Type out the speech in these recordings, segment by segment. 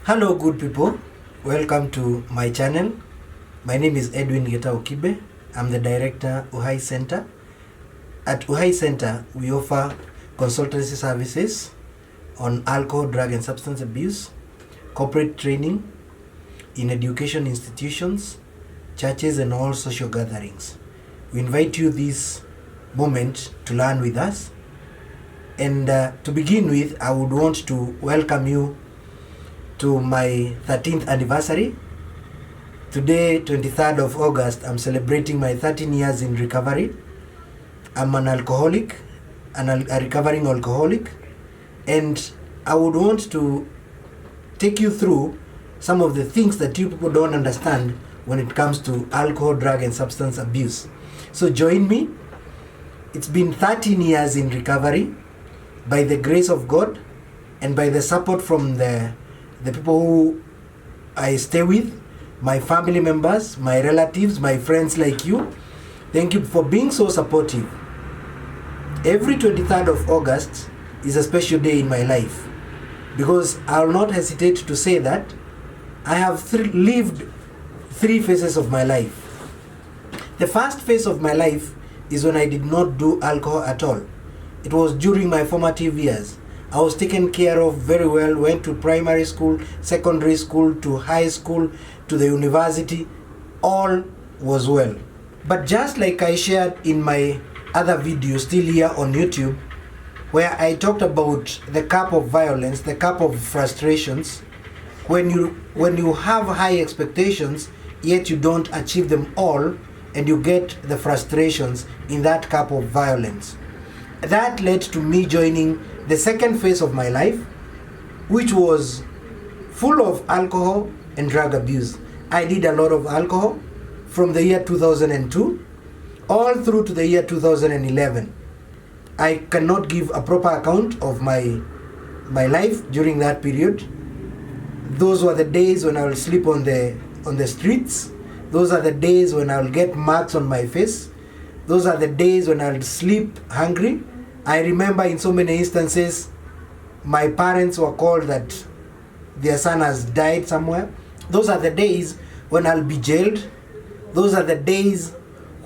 Hello good people, welcome to my channel. My name is Edwin Geta Okibe. I'm the director Uhai Center. At Uhai Center, we offer consultancy services on alcohol, drug and substance abuse, corporate training in education institutions, churches and all social gatherings. We invite you this moment to learn with us. And to begin with, I would want to welcome you to my 13th anniversary. Today, 23rd of August, I'm celebrating my 13 years in recovery. I'm an alcoholic, a recovering alcoholic, and I would want to take you through some of the things that you people don't understand when it comes to alcohol, drug and substance abuse. So join me. It's been 13 years in recovery by the grace of God and by the support from the people who I stay with, my family members, my relatives, my friends like you. Thank you for being so supportive. Every 23rd of August is a special day in my life because I will not hesitate to say that I have lived three phases of my life. The first phase of my life is when I did not do alcohol at all. It was during my formative years. I was taken care of very well, went to primary school, secondary school, to high school, to the university. All was well. But just like I shared in my other video still here on YouTube, where I talked about the cup of violence, the cup of frustrations, when you have high expectations, yet you don't achieve them all, and you get the frustrations in that cup of violence. That led to me joining the second phase of my life, which was full of alcohol and drug abuse. I did a lot of alcohol from the year 2002 all through to the year 2011. I cannot give a proper account of my life during that period. Those were the days when I will sleep on the streets. Those are the days when I will get marks on my face. Those are the days when I'll sleep hungry. I remember in so many instances, my parents were called that their son has died somewhere. Those are the days when I'll be jailed. Those are the days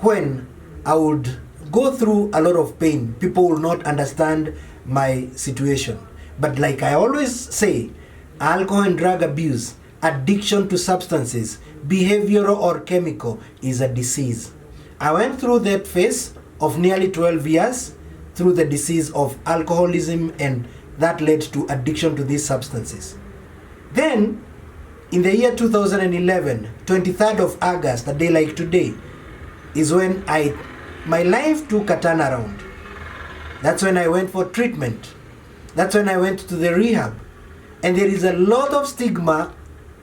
when I would go through a lot of pain. People will not understand my situation. But like I always say, alcohol and drug abuse, addiction to substances, behavioral or chemical, is a disease. I went through that phase of nearly 12 years through the disease of alcoholism, and that led to addiction to these substances. Then, in the year 2011, 23rd of August, a day like today, is when my life took a turnaround. That's when I went for treatment. That's when I went to the rehab. And there is a lot of stigma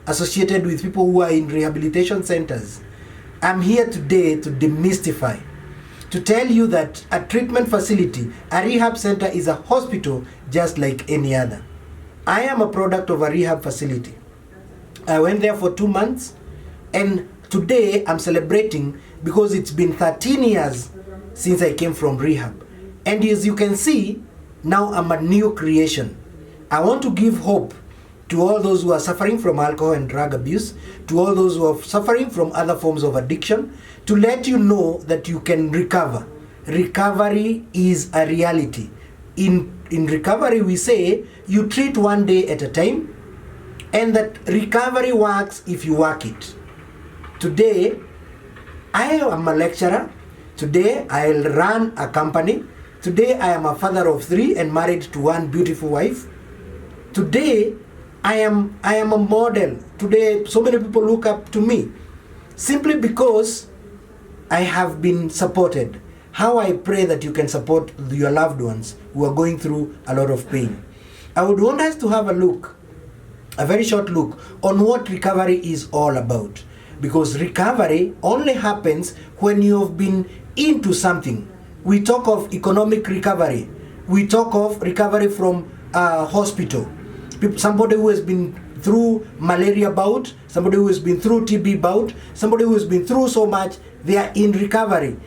associated with people who are in rehabilitation centers. I'm here today to demystify, to tell you that a treatment facility, a rehab center, is a hospital just like any other. I am a product of a rehab facility. I went there for 2 months, and today I'm celebrating because it's been 13 years since I came from rehab. And as you can see, now I'm a new creation. I want to give hope to all those who are suffering from alcohol and drug abuse, to all those who are suffering from other forms of addiction, to let you know that you can recover. Recovery is a reality. In recovery, we say you treat one day at a time, and that recovery works if you work it. Today, I am a lecturer. Today, I'll run a company. Today, I am a father of 3 and married to one beautiful wife. Today, I am a model. Today, so many people look up to me simply because I have been supported. How I pray that you can support your loved ones who are going through a lot of pain. I would want us to have a very short look on what recovery is all about. Because recovery only happens when you have been into something. We talk of economic recovery. We talk of recovery from a hospital. Somebody who has been through malaria bout, somebody who has been through TB bout, somebody who has been through so much, they are in recovery.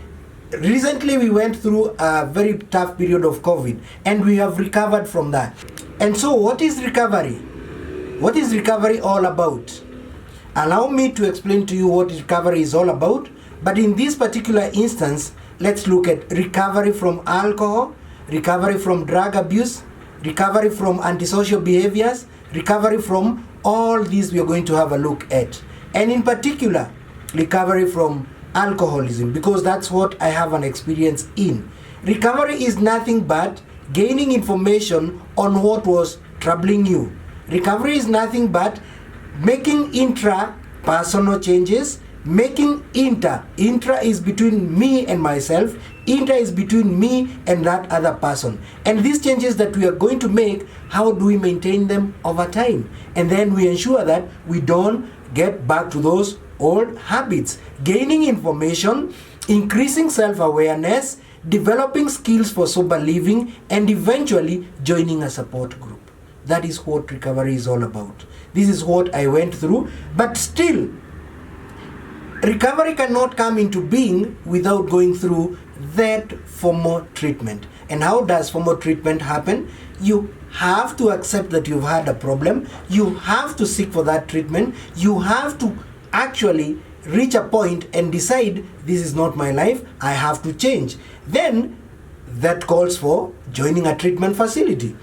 Recently we went through a very tough period of COVID, and we have recovered from that. And so what is recovery? What is recovery all about? Allow me to explain to you what recovery is all about, but in this particular instance, let's look at recovery from alcohol, recovery from drug abuse, recovery from antisocial behaviors, recovery from all these we are going to have a look at. And in particular, recovery from alcoholism, because that's what I have an experience in. Recovery is nothing but gaining information on what was troubling you. Recovery is nothing but making intra-personal changes, making intra is between me and myself, inter is between me and that other person. And these changes that we are going to make, how do we maintain them over time? And then we ensure that we don't get back to those old habits. Gaining information, increasing self-awareness, developing skills for sober living, and eventually joining a support group. That is what recovery is all about. This is what I went through, but still, recovery cannot come into being without going through that formal treatment. And how does formal treatment happen? You have to accept that you've had a problem. You have to seek for that treatment. You have to actually reach a point and decide, this is not my life, I have to change. Then that calls for joining a treatment facility.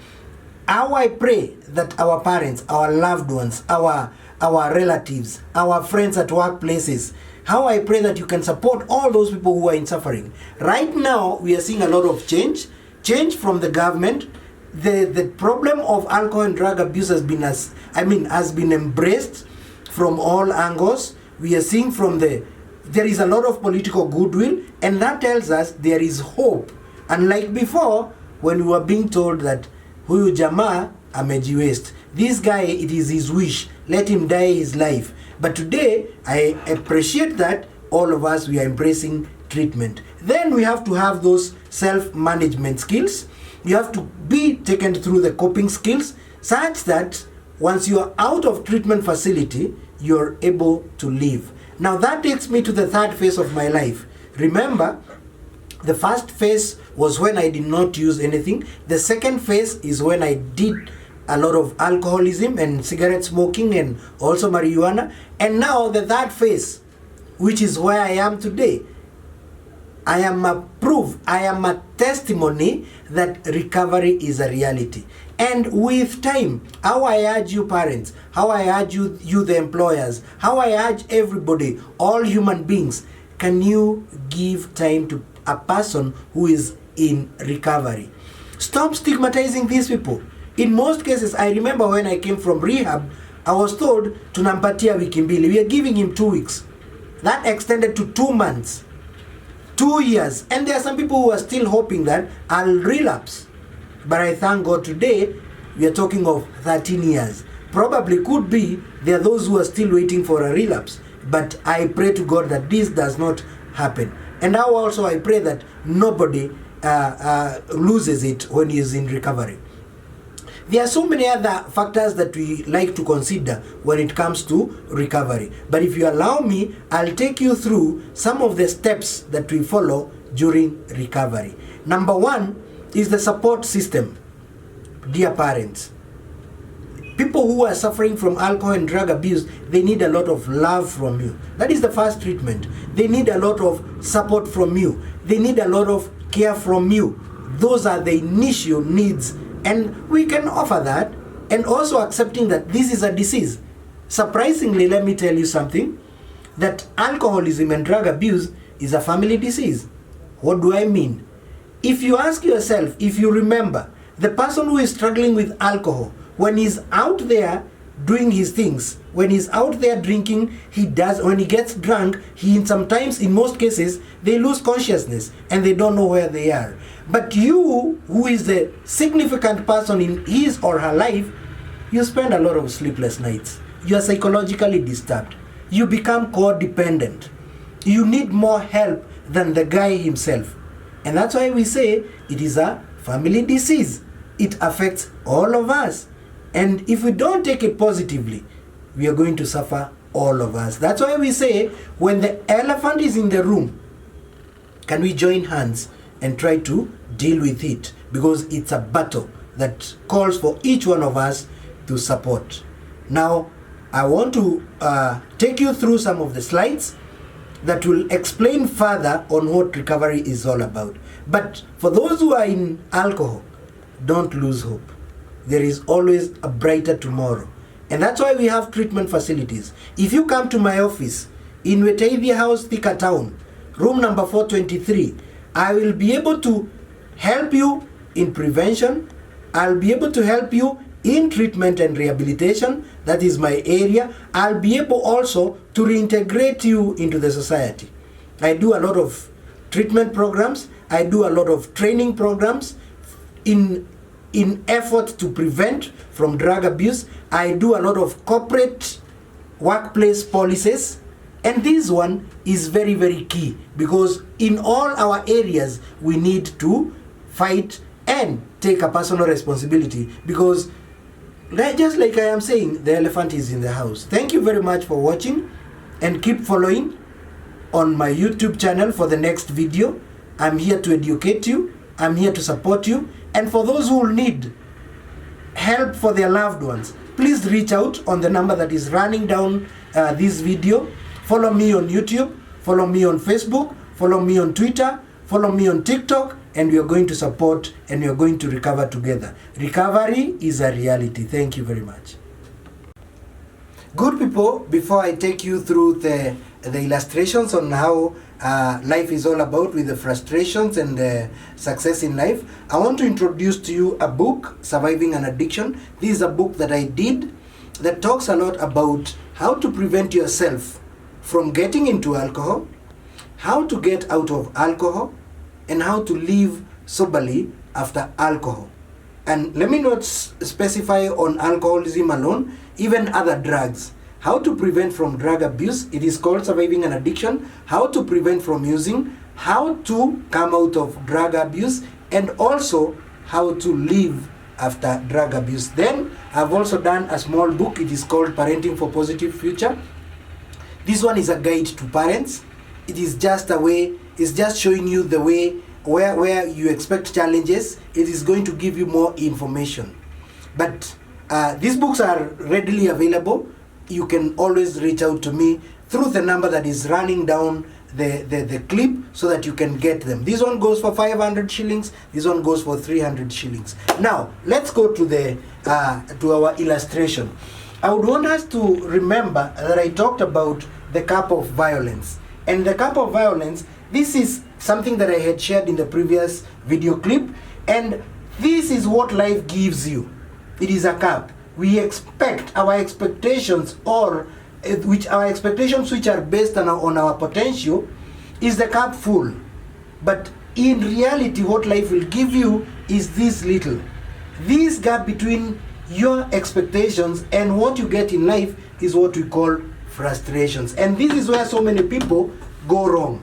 How I pray that our parents, our loved ones, our relatives, our friends at workplaces, how I pray that you can support all those people who are in suffering. Right now, we are seeing a lot of change from the government. The problem of alcohol and drug abuse has been embraced from all angles. We are seeing there is a lot of political goodwill, and that tells us there is hope. Unlike before, when we were being told that huyu jamaa amejiwaste, this guy, it is his wish, let him die his life. But today, I appreciate that all of us, we are embracing treatment. Then we have to have those self-management skills. You have to be taken through the coping skills such that once you are out of treatment facility, you're able to live. Now that takes me to the third phase of my life. Remember, the first phase was when I did not use anything. The second phase is when I did a lot of alcoholism and cigarette smoking and also marijuana. And now the third phase, which is where I am today. I am a proof, I am a testimony that recovery is a reality. And with time, how I urge you parents, how I urge you the employers, how I urge everybody, all human beings, can you give time to a person who is in recovery? Stop stigmatizing these people. In most cases, I remember when I came from rehab, I was told, tunampatia wiki mbili. We are giving him 2 weeks. That extended to 2 months, 2 years. And there are some people who are still hoping that I'll relapse. But I thank God today, we are talking of 13 years. Probably could be there are those who are still waiting for a relapse. But I pray to God that this does not happen. And now also I pray that nobody loses it when he is in recovery. There are so many other factors that we like to consider when it comes to recovery. But if you allow me, I'll take you through some of the steps that we follow during recovery. Number 1 is the support system. Dear parents, people who are suffering from alcohol and drug abuse, they need a lot of love from you. That is the first treatment. They need a lot of support from you. They need a lot of care from you. Those are the initial needs. And we can offer that, and also accepting that this is a disease. Surprisingly, let me tell you something, that alcoholism and drug abuse is a family disease. What do I mean? If you ask yourself, if you remember, the person who is struggling with alcohol, when he's out there doing his things, when he's out there drinking, when he gets drunk, sometimes, in most cases, they lose consciousness and they don't know where they are. But you, who is the significant person in his or her life, you spend a lot of sleepless nights. You are psychologically disturbed. You become codependent. You need more help than the guy himself. And that's why we say it is a family disease. It affects all of us. And if we don't take it positively, we are going to suffer, all of us. That's why we say, when the elephant is in the room, can we join hands and try to deal with it? Because it's a battle that calls for each one of us to support. Now, I want to take you through some of the slides that will explain further on what recovery is all about. But for those who are in alcohol, don't lose hope. There is always a brighter tomorrow. And that's why we have treatment facilities. If you come to my office in Wetaithia House, Thika Town, room number 423, I will be able to help you in prevention. I'll be able to help you in treatment and rehabilitation. That is my area. I'll be able also to reintegrate you into the society. I do a lot of treatment programs. I do a lot of training programs in effort to prevent from drug abuse. I do a lot of corporate workplace policies. And this one is very, very key, because in all our areas, we need to fight and take a personal responsibility, because just like I am saying, the elephant is in the house. Thank you very much for watching, and keep following on my YouTube channel for the next video. I'm here to educate you. I'm here to support you. And for those who need help for their loved ones, please reach out on the number that is running down this video. Follow me on YouTube, follow me on Facebook, follow me on Twitter, follow me on TikTok, and we are going to support and we are going to recover together. Recovery is a reality. Thank you very much. Good people, before I take you through the illustrations on how life is all about with the frustrations and the success in life, I want to introduce to you a book, Surviving an Addiction. This is a book that I did that talks a lot about how to prevent yourself from getting into alcohol, how to get out of alcohol, and how to live soberly after alcohol. And let me not specify on alcoholism alone, even other drugs. How to prevent from drug abuse, it is called Surviving an Addiction. How to prevent from using, how to come out of drug abuse, and also how to live after drug abuse. Then I've also done a small book, it is called Parenting for Positive Future. This one is a guide to parents. It is just a way, it's just showing you the way where you expect challenges. It is going to give you more information. But these books are readily available. You can always reach out to me through the number that is running down the clip so that you can get them. This one goes for 500 shillings. This one goes for 300 shillings. Now, let's go to our illustration. I would want us to remember that I talked about the cup of violence. And the cup of violence, this is something that I had shared in the previous video clip. And this is what life gives you. It is a cup. We expect our expectations, or which are based on our potential, is the cup full. But in reality, what life will give you is this little. This gap between your expectations and what you get in life is what we call frustrations. And this is where so many people go wrong,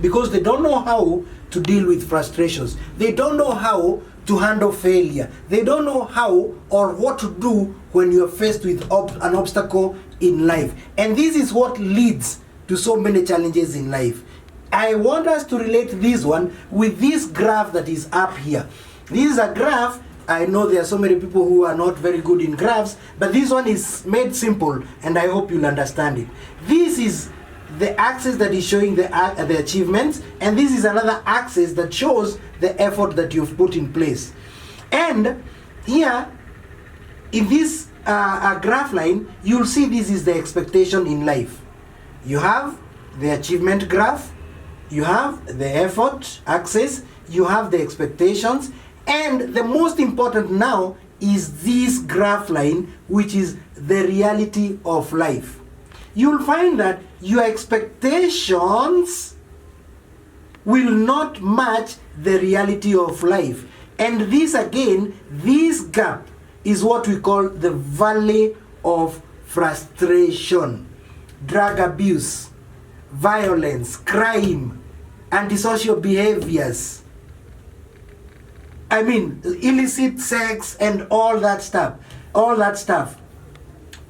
because they don't know how to deal with frustrations. They don't know how to handle failure. They don't know how or what to do when you are faced with an obstacle in life. And this is what leads to so many challenges in life. I want us to relate this one with this graph that is up here. This is a graph. I know there are so many people who are not very good in graphs, but this one is made simple, and I hope you'll understand it. This is the axis that is showing the achievements, and this is another axis that shows the effort that you've put in place. And here, in this graph line, you'll see this is the expectation in life. You have the achievement graph, you have the effort axis, you have the expectations, and the most important now is this graph line, which is the reality of life. You'll find that your expectations will not match the reality of life. And this again, this gap is what we call the valley of frustration. Drug abuse, violence, crime, antisocial behaviors, illicit sex, and all that stuff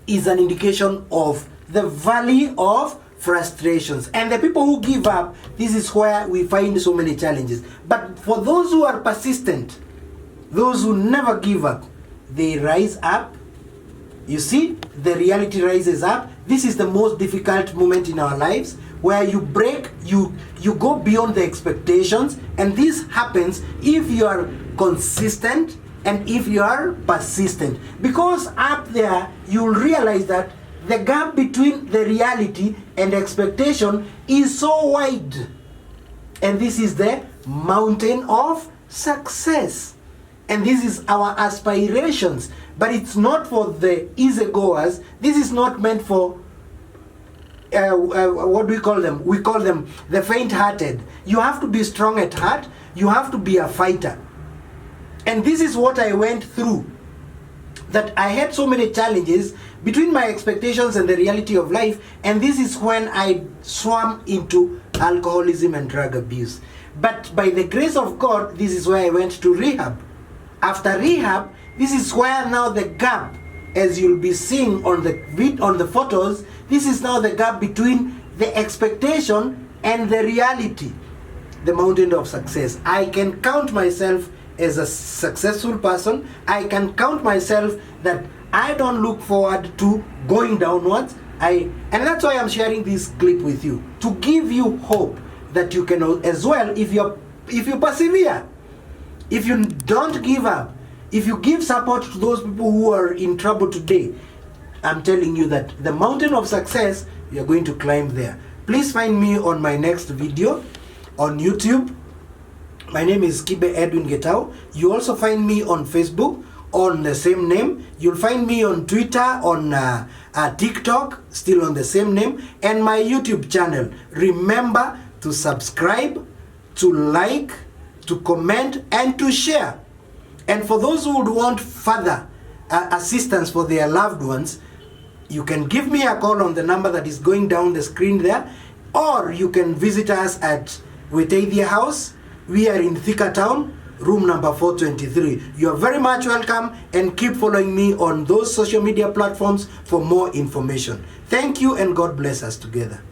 is an indication of the valley of frustrations. And the people who give up, this is where we find so many challenges. But for those who are persistent, those who never give up, they rise up, You see, the reality rises up. This is the most difficult moment in our lives, where you break, you go beyond the expectations, and this happens if you are consistent and if you are persistent. Because up there, you'll realize that the gap between the reality and expectation is so wide. And this is the mountain of success. And this is our aspirations. But it's not for the easy goers. This is not meant for, what do we call them? We call them the faint-hearted. You have to be strong at heart. You have to be a fighter. And this is what I went through. That I had so many challenges between my expectations and the reality of life. And this is when I swam into alcoholism and drug abuse. But by the grace of God, this is where I went to rehab. After rehab, this is where now the gap, as you'll be seeing on the photos, this is now the gap between the expectation and the reality, the mountain of success. I can count myself as a successful person. I can count myself that I don't look forward to going downwards. And that's why I'm sharing this clip with you, to give you hope that you can as well, if you persevere, if you don't give up, if you give support to those people who are in trouble today. I'm telling you that the mountain of success, you're going to climb there. Please find me on my next video on YouTube. My name is Kibe Edwin Getao. You also find me on Facebook on the same name. You'll find me on Twitter, on TikTok, still on the same name, and my YouTube channel. Remember to subscribe, to like, to comment, and to share. And for those who would want further assistance for their loved ones, you can give me a call on the number that is going down the screen there, or you can visit us at Wetaithia House. We are in Thika Town, room number 423. You are very much welcome, and keep following me on those social media platforms for more information. Thank you, and God bless us together.